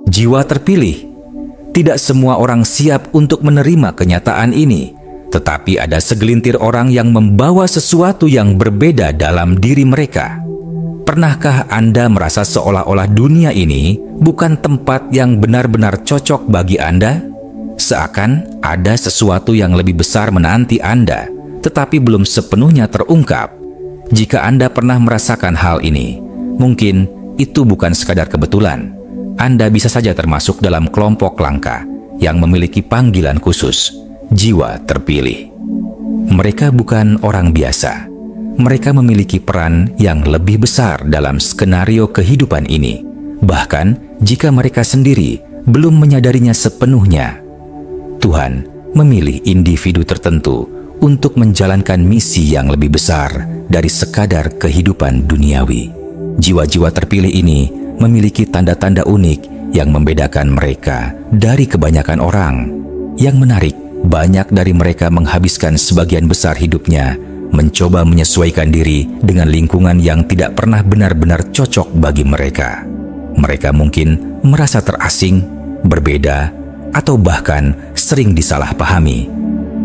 Jiwa terpilih. Tidak semua orang siap untuk menerima kenyataan ini, tetapi ada segelintir orang yang membawa sesuatu yang berbeda dalam diri mereka. Pernahkah Anda merasa seolah-olah dunia ini bukan tempat yang benar-benar cocok bagi Anda? Seakan ada sesuatu yang lebih besar menanti Anda, tetapi belum sepenuhnya terungkap. Jika Anda pernah merasakan hal ini, mungkin itu bukan sekadar kebetulan. Anda bisa saja termasuk dalam kelompok langka yang memiliki panggilan khusus, jiwa terpilih. Mereka bukan orang biasa. Mereka memiliki peran yang lebih besar dalam skenario kehidupan ini, bahkan jika mereka sendiri belum menyadarinya sepenuhnya. Tuhan memilih individu tertentu untuk menjalankan misi yang lebih besar dari sekadar kehidupan duniawi. Jiwa-jiwa terpilih ini memiliki tanda-tanda unik yang membedakan mereka dari kebanyakan orang. Yang menarik, banyak dari mereka menghabiskan sebagian besar hidupnya mencoba menyesuaikan diri dengan lingkungan yang tidak pernah benar-benar cocok bagi mereka. Mereka mungkin merasa terasing, berbeda, atau bahkan sering disalahpahami.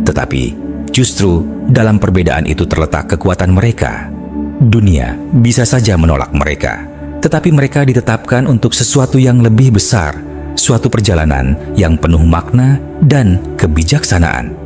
Tetapi justru dalam perbedaan itu terletak kekuatan mereka. Dunia bisa saja menolak mereka, tetapi mereka ditetapkan untuk sesuatu yang lebih besar, suatu perjalanan yang penuh makna dan kebijaksanaan.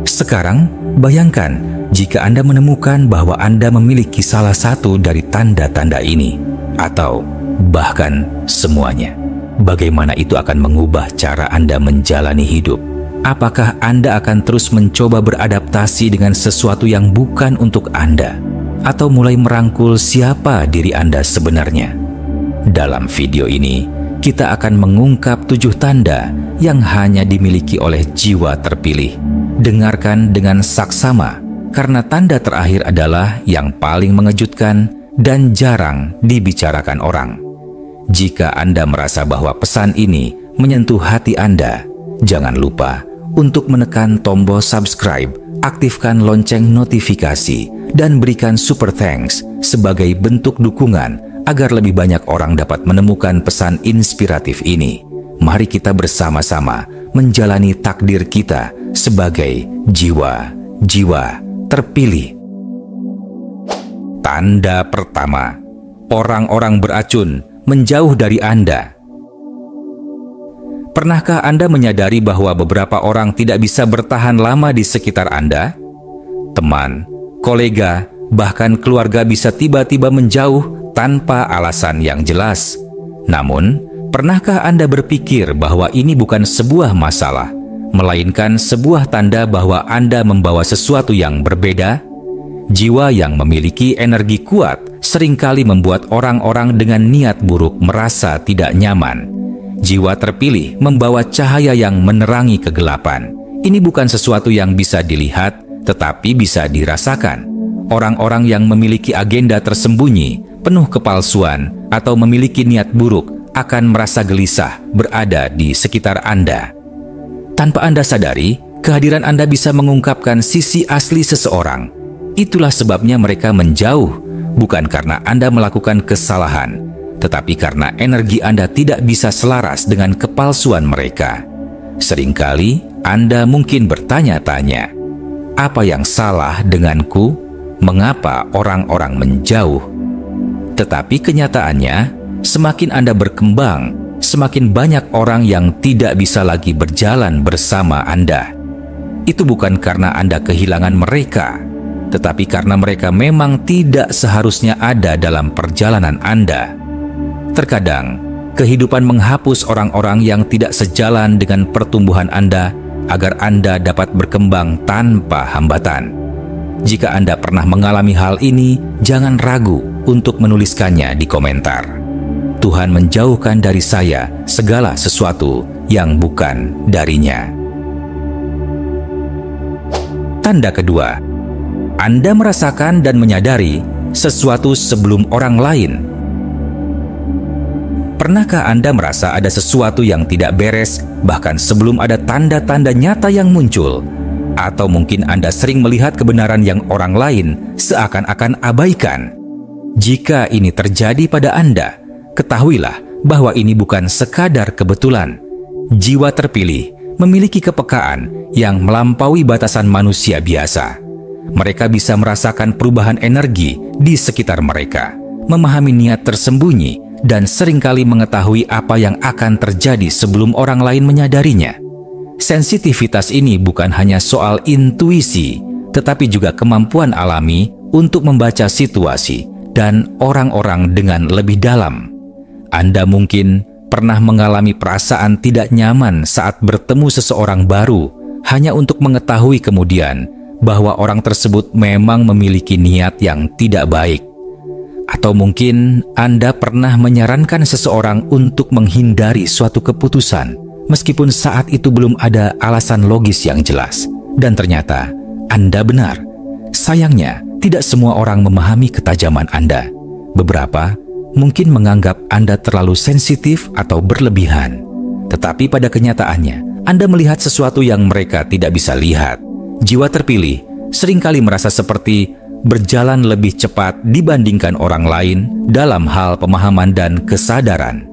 Sekarang, bayangkan jika Anda menemukan bahwa Anda memiliki salah satu dari tanda-tanda ini, atau bahkan semuanya. Bagaimana itu akan mengubah cara Anda menjalani hidup? Apakah Anda akan terus mencoba beradaptasi dengan sesuatu yang bukan untuk Anda, atau mulai merangkul siapa diri Anda sebenarnya? Dalam video ini, kita akan mengungkap 7 tanda yang hanya dimiliki oleh jiwa terpilih. Dengarkan dengan saksama, karena tanda terakhir adalah yang paling mengejutkan dan jarang dibicarakan orang. Jika Anda merasa bahwa pesan ini menyentuh hati Anda, jangan lupa untuk menekan tombol subscribe, aktifkan lonceng notifikasi, dan berikan super thanks sebagai bentuk dukungan agar lebih banyak orang dapat menemukan pesan inspiratif ini. Mari kita bersama-sama menjalani takdir kita sebagai jiwa-jiwa terpilih. Tanda pertama, orang-orang beracun menjauh dari Anda. Pernahkah Anda menyadari bahwa beberapa orang tidak bisa bertahan lama di sekitar Anda? Teman, kolega, bahkan keluarga bisa tiba-tiba menjauh tanpa alasan yang jelas. Namun, pernahkah Anda berpikir bahwa ini bukan sebuah masalah, melainkan sebuah tanda bahwa Anda membawa sesuatu yang berbeda? Jiwa yang memiliki energi kuat seringkali membuat orang-orang dengan niat buruk merasa tidak nyaman. Jiwa terpilih membawa cahaya yang menerangi kegelapan. Ini bukan sesuatu yang bisa dilihat, tetapi bisa dirasakan. Orang-orang yang memiliki agenda tersembunyi, penuh kepalsuan, atau memiliki niat buruk akan merasa gelisah berada di sekitar Anda. Tanpa Anda sadari, kehadiran Anda bisa mengungkapkan sisi asli seseorang. Itulah sebabnya mereka menjauh, bukan karena Anda melakukan kesalahan, tetapi karena energi Anda tidak bisa selaras dengan kepalsuan mereka. Seringkali Anda mungkin bertanya-tanya, apa yang salah denganku? Mengapa orang-orang menjauh? Tetapi kenyataannya, semakin Anda berkembang, semakin banyak orang yang tidak bisa lagi berjalan bersama Anda. Itu bukan karena Anda kehilangan mereka, tetapi karena mereka memang tidak seharusnya ada dalam perjalanan Anda. Terkadang, kehidupan menghapus orang-orang yang tidak sejalan dengan pertumbuhan Anda agar Anda dapat berkembang tanpa hambatan. Jika Anda pernah mengalami hal ini, jangan ragu untuk menuliskannya di komentar. Tuhan menjauhkan dari saya segala sesuatu yang bukan darinya. Tanda kedua, Anda merasakan dan menyadari sesuatu sebelum orang lain. Pernahkah Anda merasa ada sesuatu yang tidak beres bahkan sebelum ada tanda-tanda nyata yang muncul? Atau mungkin Anda sering melihat kebenaran yang orang lain seakan-akan abaikan? Jika ini terjadi pada Anda, ketahuilah bahwa ini bukan sekadar kebetulan. Jiwa terpilih memiliki kepekaan yang melampaui batasan manusia biasa. Mereka bisa merasakan perubahan energi di sekitar mereka, memahami niat tersembunyi, dan seringkali mengetahui apa yang akan terjadi sebelum orang lain menyadarinya. Sensitivitas ini bukan hanya soal intuisi, tetapi juga kemampuan alami untuk membaca situasi dan orang-orang dengan lebih dalam. Anda mungkin pernah mengalami perasaan tidak nyaman saat bertemu seseorang baru, hanya untuk mengetahui kemudian bahwa orang tersebut memang memiliki niat yang tidak baik. Atau mungkin Anda pernah menyarankan seseorang untuk menghindari suatu keputusan, meskipun saat itu belum ada alasan logis yang jelas. Dan ternyata Anda benar. Sayangnya, tidak semua orang memahami ketajaman Anda. Beberapa mungkin menganggap Anda terlalu sensitif atau berlebihan. Tetapi pada kenyataannya, Anda melihat sesuatu yang mereka tidak bisa lihat. Jiwa terpilih seringkali merasa seperti berjalan lebih cepat dibandingkan orang lain dalam hal pemahaman dan kesadaran.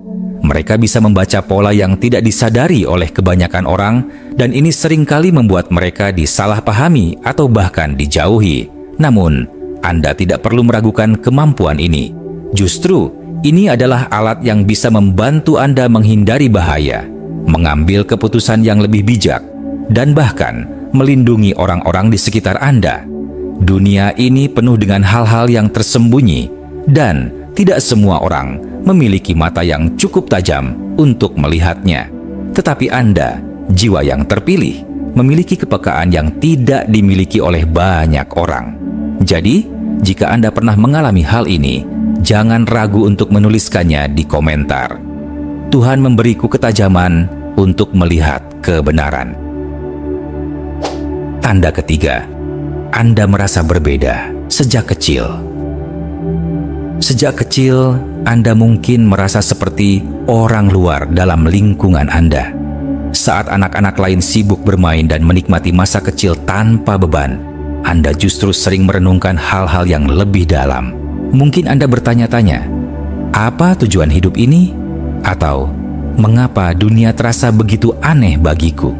Mereka bisa membaca pola yang tidak disadari oleh kebanyakan orang, dan ini seringkali membuat mereka disalahpahami atau bahkan dijauhi. Namun, Anda tidak perlu meragukan kemampuan ini. Justru, ini adalah alat yang bisa membantu Anda menghindari bahaya, mengambil keputusan yang lebih bijak, dan bahkan melindungi orang-orang di sekitar Anda. Dunia ini penuh dengan hal-hal yang tersembunyi, dan tidak semua orang memiliki mata yang cukup tajam untuk melihatnya. Tetapi Anda, jiwa yang terpilih, memiliki kepekaan yang tidak dimiliki oleh banyak orang. Jadi, jika Anda pernah mengalami hal ini, jangan ragu untuk menuliskannya di komentar. Tuhan memberiku ketajaman untuk melihat kebenaran. Tanda ketiga, Anda merasa berbeda sejak kecil. Sejak kecil, Anda mungkin merasa seperti orang luar dalam lingkungan Anda. Saat anak-anak lain sibuk bermain dan menikmati masa kecil tanpa beban, Anda justru sering merenungkan hal-hal yang lebih dalam. Mungkin Anda bertanya-tanya, apa tujuan hidup ini? Atau, mengapa dunia terasa begitu aneh bagiku?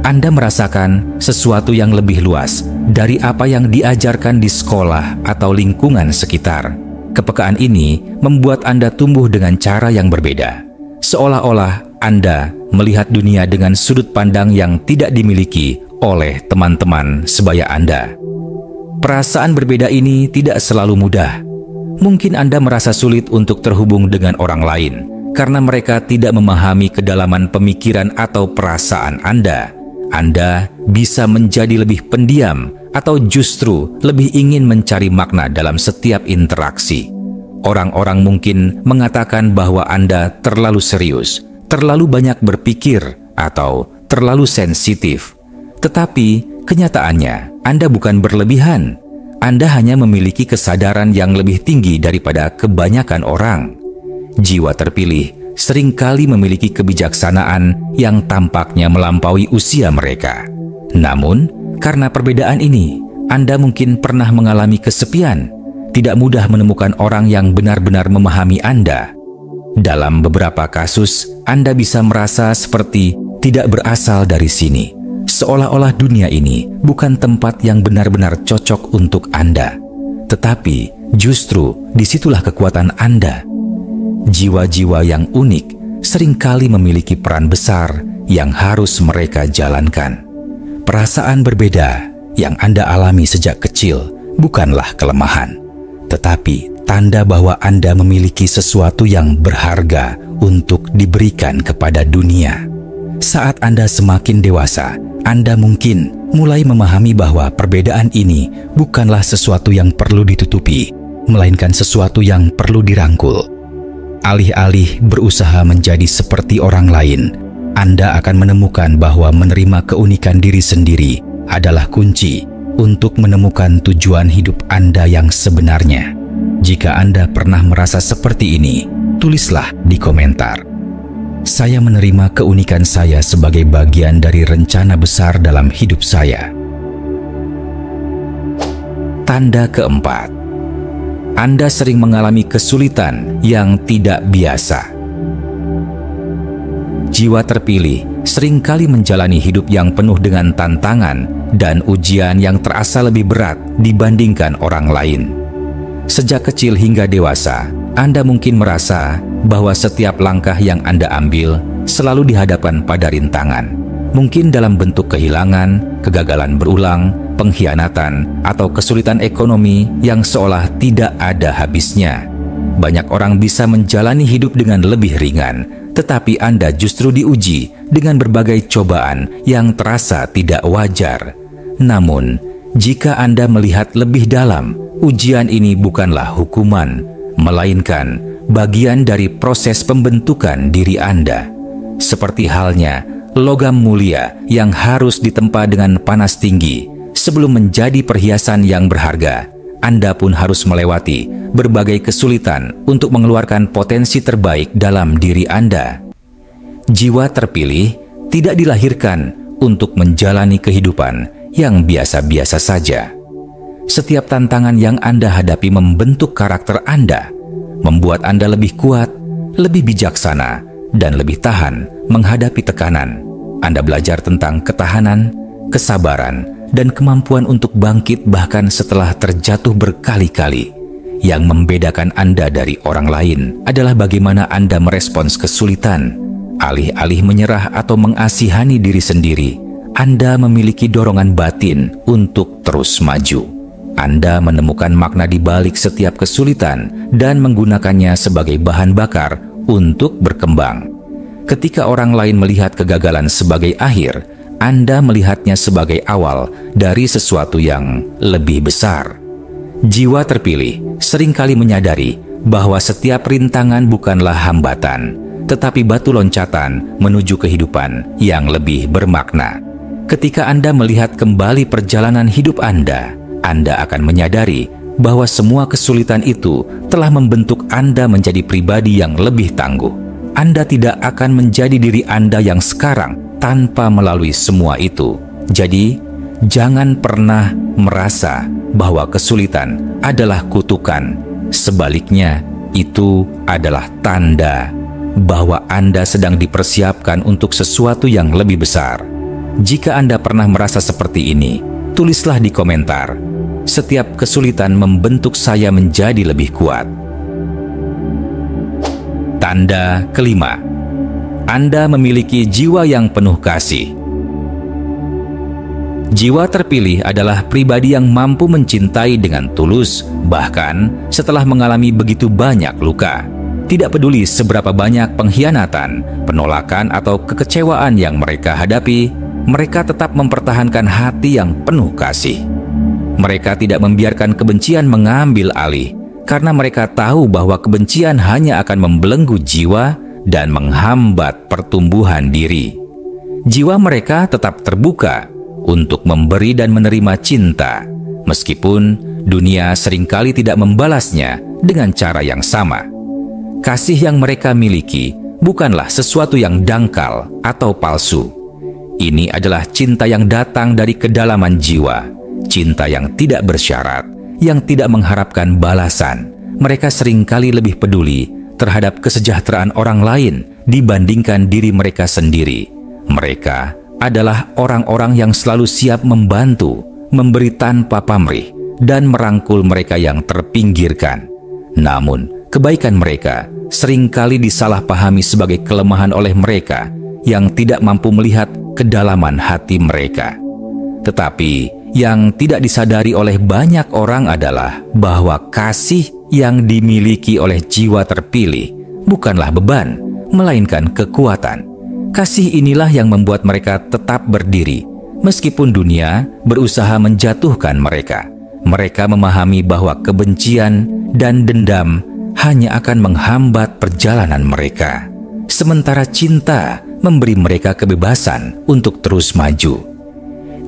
Anda merasakan sesuatu yang lebih luas dari apa yang diajarkan di sekolah atau lingkungan sekitar. Kepekaan ini membuat Anda tumbuh dengan cara yang berbeda. Seolah-olah Anda melihat dunia dengan sudut pandang yang tidak dimiliki oleh teman-teman sebaya Anda. Perasaan berbeda ini tidak selalu mudah. Mungkin Anda merasa sulit untuk terhubung dengan orang lain karena mereka tidak memahami kedalaman pemikiran atau perasaan Anda. Anda bisa menjadi lebih pendiam atau justru lebih ingin mencari makna dalam setiap interaksi. Orang-orang mungkin mengatakan bahwa Anda terlalu serius, terlalu banyak berpikir, atau terlalu sensitif. Tetapi kenyataannya, Anda bukan berlebihan. Anda hanya memiliki kesadaran yang lebih tinggi daripada kebanyakan orang. Jiwa terpilih seringkali memiliki kebijaksanaan yang tampaknya melampaui usia mereka. Namun, karena perbedaan ini, Anda mungkin pernah mengalami kesepian, tidak mudah menemukan orang yang benar-benar memahami Anda. Dalam beberapa kasus, Anda bisa merasa seperti tidak berasal dari sini, seolah-olah dunia ini bukan tempat yang benar-benar cocok untuk Anda. Tetapi, justru disitulah kekuatan Anda. Jiwa-jiwa yang unik seringkali memiliki peran besar yang harus mereka jalankan. Perasaan berbeda yang Anda alami sejak kecil bukanlah kelemahan, tetapi tanda bahwa Anda memiliki sesuatu yang berharga untuk diberikan kepada dunia. Saat Anda semakin dewasa, Anda mungkin mulai memahami bahwa perbedaan ini bukanlah sesuatu yang perlu ditutupi, melainkan sesuatu yang perlu dirangkul. Alih-alih berusaha menjadi seperti orang lain, Anda akan menemukan bahwa menerima keunikan diri sendiri adalah kunci untuk menemukan tujuan hidup Anda yang sebenarnya. Jika Anda pernah merasa seperti ini, tulislah di komentar. Saya menerima keunikan saya sebagai bagian dari rencana besar dalam hidup saya. Tanda keempat, Anda sering mengalami kesulitan yang tidak biasa. jiwa terpilih seringkali menjalani hidup yang penuh dengan tantangan dan ujian yang terasa lebih berat dibandingkan orang lain. Sejak kecil hingga dewasa, Anda mungkin merasa bahwa setiap langkah yang Anda ambil selalu dihadapkan pada rintangan. Mungkin dalam bentuk kehilangan, kegagalan berulang, pengkhianatan, atau kesulitan ekonomi yang seolah tidak ada habisnya. Banyak orang bisa menjalani hidup dengan lebih ringan, tetapi Anda justru diuji dengan berbagai cobaan yang terasa tidak wajar. Namun, jika Anda melihat lebih dalam, ujian ini bukanlah hukuman, melainkan bagian dari proses pembentukan diri Anda. Seperti halnya logam mulia yang harus ditempa dengan panas tinggi sebelum menjadi perhiasan yang berharga, Anda pun harus melewati berbagai kesulitan untuk mengeluarkan potensi terbaik dalam diri Anda. Jiwa terpilih tidak dilahirkan untuk menjalani kehidupan yang biasa-biasa saja. Setiap tantangan yang Anda hadapi membentuk karakter Anda, membuat Anda lebih kuat, lebih bijaksana, dan lebih tahan menghadapi tekanan. Anda belajar tentang ketahanan, kesabaran, dan kemampuan untuk bangkit bahkan setelah terjatuh berkali-kali. Yang membedakan Anda dari orang lain adalah bagaimana Anda merespons kesulitan. Alih-alih menyerah atau mengasihani diri sendiri, Anda memiliki dorongan batin untuk terus maju. Anda menemukan makna di balik setiap kesulitan dan menggunakannya sebagai bahan bakar untuk berkembang. Ketika orang lain melihat kegagalan sebagai akhir, Anda melihatnya sebagai awal dari sesuatu yang lebih besar. Jiwa terpilih seringkali menyadari bahwa setiap rintangan bukanlah hambatan, tetapi batu loncatan menuju kehidupan yang lebih bermakna. Ketika Anda melihat kembali perjalanan hidup Anda akan menyadari bahwa semua kesulitan itu telah membentuk Anda menjadi pribadi yang lebih tangguh. Anda tidak akan menjadi diri Anda yang sekarang tanpa melalui semua itu. Jadi, jangan pernah merasa bahwa kesulitan adalah kutukan. Sebaliknya, itu adalah tanda bahwa Anda sedang dipersiapkan untuk sesuatu yang lebih besar. Jika Anda pernah merasa seperti ini, tulislah di komentar. Setiap kesulitan membentuk saya menjadi lebih kuat. Tanda kelima, Anda memiliki jiwa yang penuh kasih. Jiwa terpilih adalah pribadi yang mampu mencintai dengan tulus, bahkan setelah mengalami begitu banyak luka. Tidak peduli seberapa banyak pengkhianatan, penolakan, atau kekecewaan yang mereka hadapi, mereka tetap mempertahankan hati yang penuh kasih. Mereka tidak membiarkan kebencian mengambil alih, karena mereka tahu bahwa kebencian hanya akan membelenggu jiwa dan menghambat pertumbuhan diri. Jiwa mereka tetap terbuka untuk memberi dan menerima cinta, meskipun dunia seringkali tidak membalasnya dengan cara yang sama. Kasih yang mereka miliki bukanlah sesuatu yang dangkal atau palsu. Ini adalah cinta yang datang dari kedalaman jiwa, cinta yang tidak bersyarat, yang tidak mengharapkan balasan. Mereka seringkali lebih peduli terhadap kesejahteraan orang lain dibandingkan diri mereka sendiri. Mereka adalah orang-orang yang selalu siap membantu, memberi tanpa pamrih, dan merangkul mereka yang terpinggirkan. Namun, kebaikan mereka seringkali disalahpahami sebagai kelemahan oleh mereka yang tidak mampu melihat kedalaman hati mereka. Tetapi, yang tidak disadari oleh banyak orang adalah bahwa kasih yang dimiliki oleh jiwa terpilih bukanlah beban, melainkan kekuatan. Kasih inilah yang membuat mereka tetap berdiri, meskipun dunia berusaha menjatuhkan mereka. Mereka memahami bahwa kebencian dan dendam hanya akan menghambat perjalanan mereka, sementara cinta memberi mereka kebebasan untuk terus maju.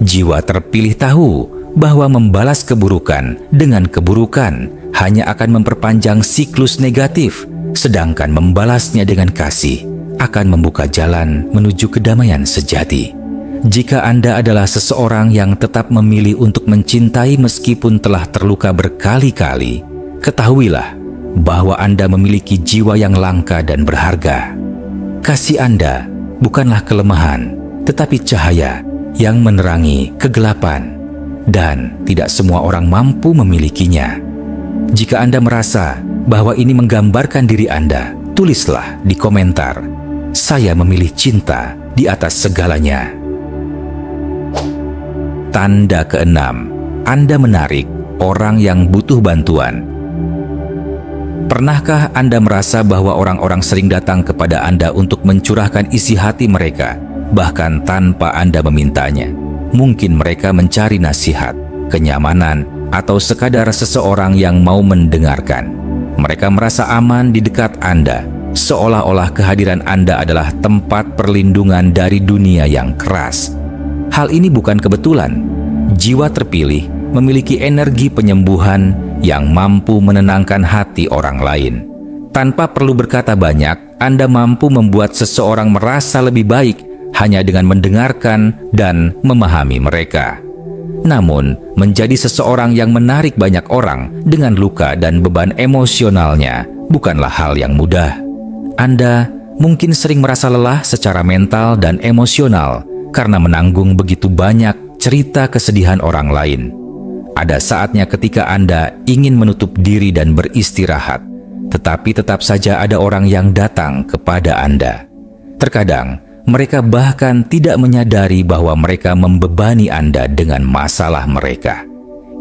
Jiwa terpilih tahu bahwa membalas keburukan dengan keburukan hanya akan memperpanjang siklus negatif, sedangkan membalasnya dengan kasih akan membuka jalan menuju kedamaian sejati. Jika Anda adalah seseorang yang tetap memilih untuk mencintai meskipun telah terluka berkali-kali, ketahuilah bahwa Anda memiliki jiwa yang langka dan berharga. Kasih Anda bukanlah kelemahan, tetapi cahaya yang menerangi kegelapan, dan tidak semua orang mampu memilikinya. Jika Anda merasa bahwa ini menggambarkan diri Anda, tulislah di komentar, "Saya memilih cinta di atas segalanya." Tanda keenam, Anda menarik orang yang butuh bantuan. Pernahkah Anda merasa bahwa orang-orang sering datang kepada Anda untuk mencurahkan isi hati mereka, bahkan tanpa Anda memintanya? Mungkin mereka mencari nasihat, kenyamanan, atau sekadar seseorang yang mau mendengarkan. Mereka merasa aman di dekat Anda, seolah-olah kehadiran Anda adalah tempat perlindungan dari dunia yang keras. Hal ini bukan kebetulan. Jiwa terpilih memiliki energi penyembuhan yang mampu menenangkan hati orang lain. Tanpa perlu berkata banyak, Anda mampu membuat seseorang merasa lebih baik hanya dengan mendengarkan dan memahami mereka. Namun, menjadi seseorang yang menarik banyak orang dengan luka dan beban emosionalnya bukanlah hal yang mudah. Anda mungkin sering merasa lelah secara mental dan emosional karena menanggung begitu banyak cerita kesedihan orang lain. Ada saatnya ketika Anda ingin menutup diri dan beristirahat, tetapi tetap saja ada orang yang datang kepada Anda. Terkadang, mereka bahkan tidak menyadari bahwa mereka membebani Anda dengan masalah mereka.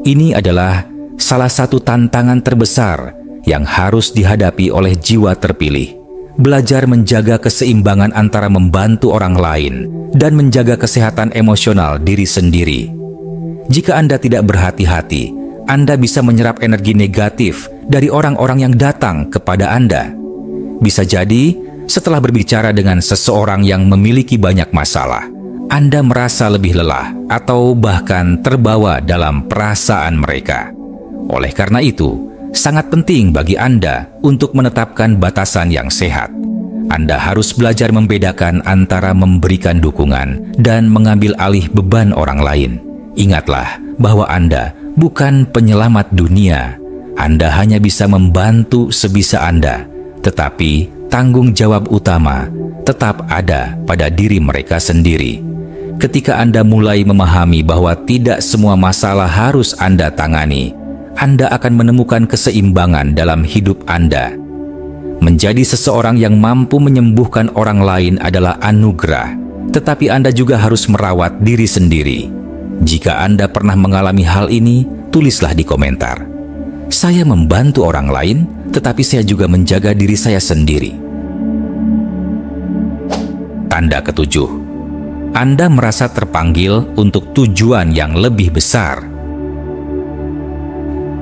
Ini adalah salah satu tantangan terbesar yang harus dihadapi oleh jiwa terpilih. Belajar menjaga keseimbangan antara membantu orang lain dan menjaga kesehatan emosional diri sendiri. Jika Anda tidak berhati-hati, Anda bisa menyerap energi negatif dari orang-orang yang datang kepada Anda. Bisa jadi, setelah berbicara dengan seseorang yang memiliki banyak masalah, Anda merasa lebih lelah atau bahkan terbawa dalam perasaan mereka. Oleh karena itu, sangat penting bagi Anda untuk menetapkan batasan yang sehat. Anda harus belajar membedakan antara memberikan dukungan dan mengambil alih beban orang lain. Ingatlah bahwa Anda bukan penyelamat dunia. Anda hanya bisa membantu sebisa Anda, tetapi tanggung jawab utama tetap ada pada diri mereka sendiri. Ketika Anda mulai memahami bahwa tidak semua masalah harus Anda tangani, Anda akan menemukan keseimbangan dalam hidup Anda. Menjadi seseorang yang mampu menyembuhkan orang lain adalah anugerah, tetapi Anda juga harus merawat diri sendiri. Jika Anda pernah mengalami hal ini, tulislah di komentar. Saya membantu orang lain, tetapi saya juga menjaga diri saya sendiri. Tanda ketujuh, Anda merasa terpanggil untuk tujuan yang lebih besar.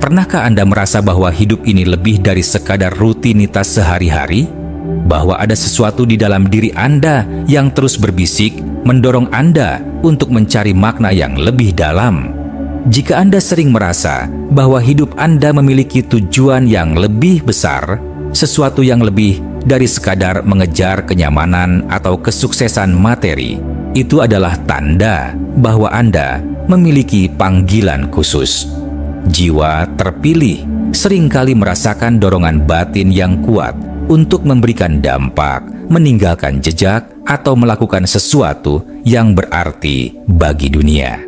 Pernahkah Anda merasa bahwa hidup ini lebih dari sekadar rutinitas sehari-hari? Bahwa ada sesuatu di dalam diri Anda yang terus berbisik, mendorong Anda untuk mencari makna yang lebih dalam? Jika Anda sering merasa bahwa hidup Anda memiliki tujuan yang lebih besar, sesuatu yang lebih dari sekadar mengejar kenyamanan atau kesuksesan materi, itu adalah tanda bahwa Anda memiliki panggilan khusus. Jiwa terpilih seringkali merasakan dorongan batin yang kuat untuk memberikan dampak, meninggalkan jejak, atau melakukan sesuatu yang berarti bagi dunia.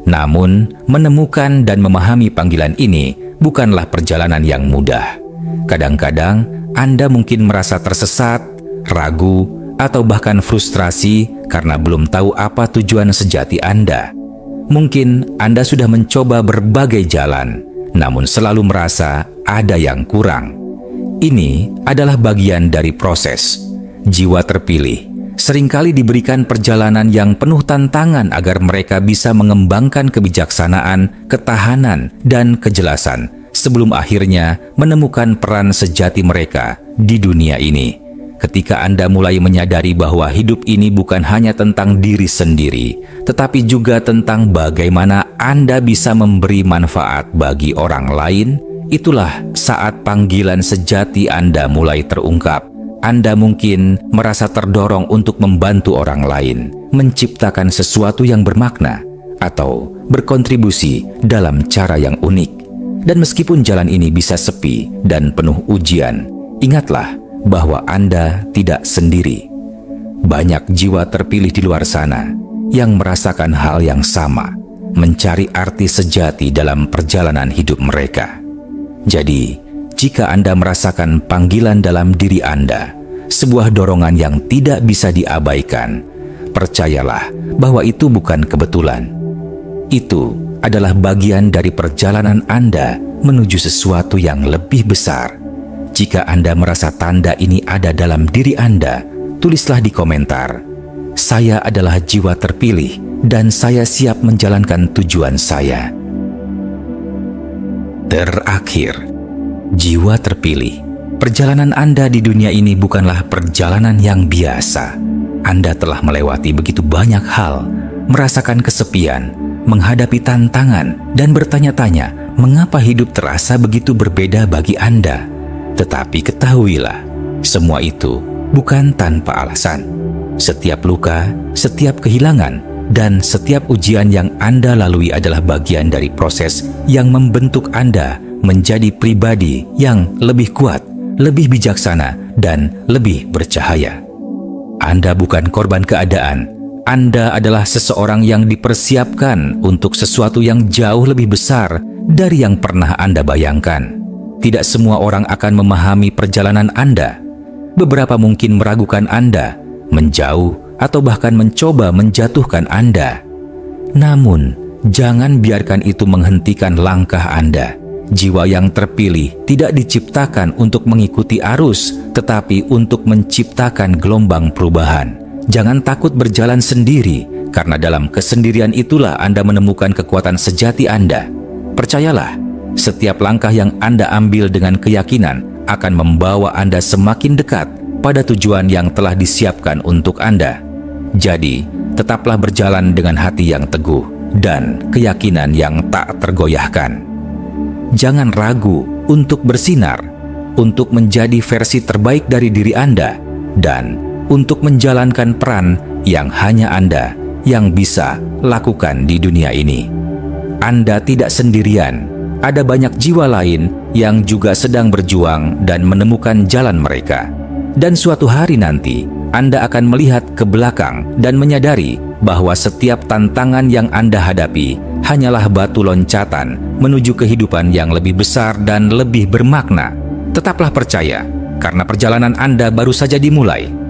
Namun, menemukan dan memahami panggilan ini bukanlah perjalanan yang mudah. Kadang-kadang, Anda mungkin merasa tersesat, ragu, atau bahkan frustrasi karena belum tahu apa tujuan sejati Anda. Mungkin Anda sudah mencoba berbagai jalan, namun selalu merasa ada yang kurang. Ini adalah bagian dari proses. Jiwa terpilih seringkali diberikan perjalanan yang penuh tantangan agar mereka bisa mengembangkan kebijaksanaan, ketahanan, dan kejelasan sebelum akhirnya menemukan peran sejati mereka di dunia ini. Ketika Anda mulai menyadari bahwa hidup ini bukan hanya tentang diri sendiri, tetapi juga tentang bagaimana Anda bisa memberi manfaat bagi orang lain, itulah saat panggilan sejati Anda mulai terungkap. Anda mungkin merasa terdorong untuk membantu orang lain, menciptakan sesuatu yang bermakna, atau berkontribusi dalam cara yang unik. Dan meskipun jalan ini bisa sepi dan penuh ujian, ingatlah bahwa Anda tidak sendiri. Banyak jiwa terpilih di luar sana yang merasakan hal yang sama, mencari arti sejati dalam perjalanan hidup mereka. Jadi, jika Anda merasakan panggilan dalam diri Anda, sebuah dorongan yang tidak bisa diabaikan, percayalah bahwa itu bukan kebetulan. Itu adalah bagian dari perjalanan Anda menuju sesuatu yang lebih besar. Jika Anda merasa tanda ini ada dalam diri Anda, tulislah di komentar, "Saya adalah jiwa terpilih dan saya siap menjalankan tujuan saya." Terakhir, jiwa terpilih. Perjalanan Anda di dunia ini bukanlah perjalanan yang biasa. Anda telah melewati begitu banyak hal, merasakan kesepian, menghadapi tantangan, dan bertanya-tanya mengapa hidup terasa begitu berbeda bagi Anda. Tetapi ketahuilah, semua itu bukan tanpa alasan. Setiap luka, setiap kehilangan, dan setiap ujian yang Anda lalui adalah bagian dari proses yang membentuk Anda menjadi pribadi yang lebih kuat, lebih bijaksana, dan lebih bercahaya. Anda bukan korban keadaan. Anda adalah seseorang yang dipersiapkan untuk sesuatu yang jauh lebih besar dari yang pernah Anda bayangkan. Tidak semua orang akan memahami perjalanan Anda. Beberapa mungkin meragukan Anda, menjauh, atau bahkan mencoba menjatuhkan Anda. Namun, jangan biarkan itu menghentikan langkah Anda. Jiwa yang terpilih tidak diciptakan untuk mengikuti arus, tetapi untuk menciptakan gelombang perubahan. Jangan takut berjalan sendiri, karena dalam kesendirian itulah Anda menemukan kekuatan sejati Anda. Percayalah, setiap langkah yang Anda ambil dengan keyakinan akan membawa Anda semakin dekat pada tujuan yang telah disiapkan untuk Anda. Jadi, tetaplah berjalan dengan hati yang teguh dan keyakinan yang tak tergoyahkan. Jangan ragu untuk bersinar, untuk menjadi versi terbaik dari diri Anda, dan untuk menjalankan peran yang hanya Anda yang bisa lakukan di dunia ini. Anda tidak sendirian. Ada banyak jiwa lain yang juga sedang berjuang dan menemukan jalan mereka. Dan suatu hari nanti, Anda akan melihat ke belakang dan menyadari bahwa setiap tantangan yang Anda hadapi hanyalah batu loncatan menuju kehidupan yang lebih besar dan lebih bermakna. Tetaplah percaya, karena perjalanan Anda baru saja dimulai.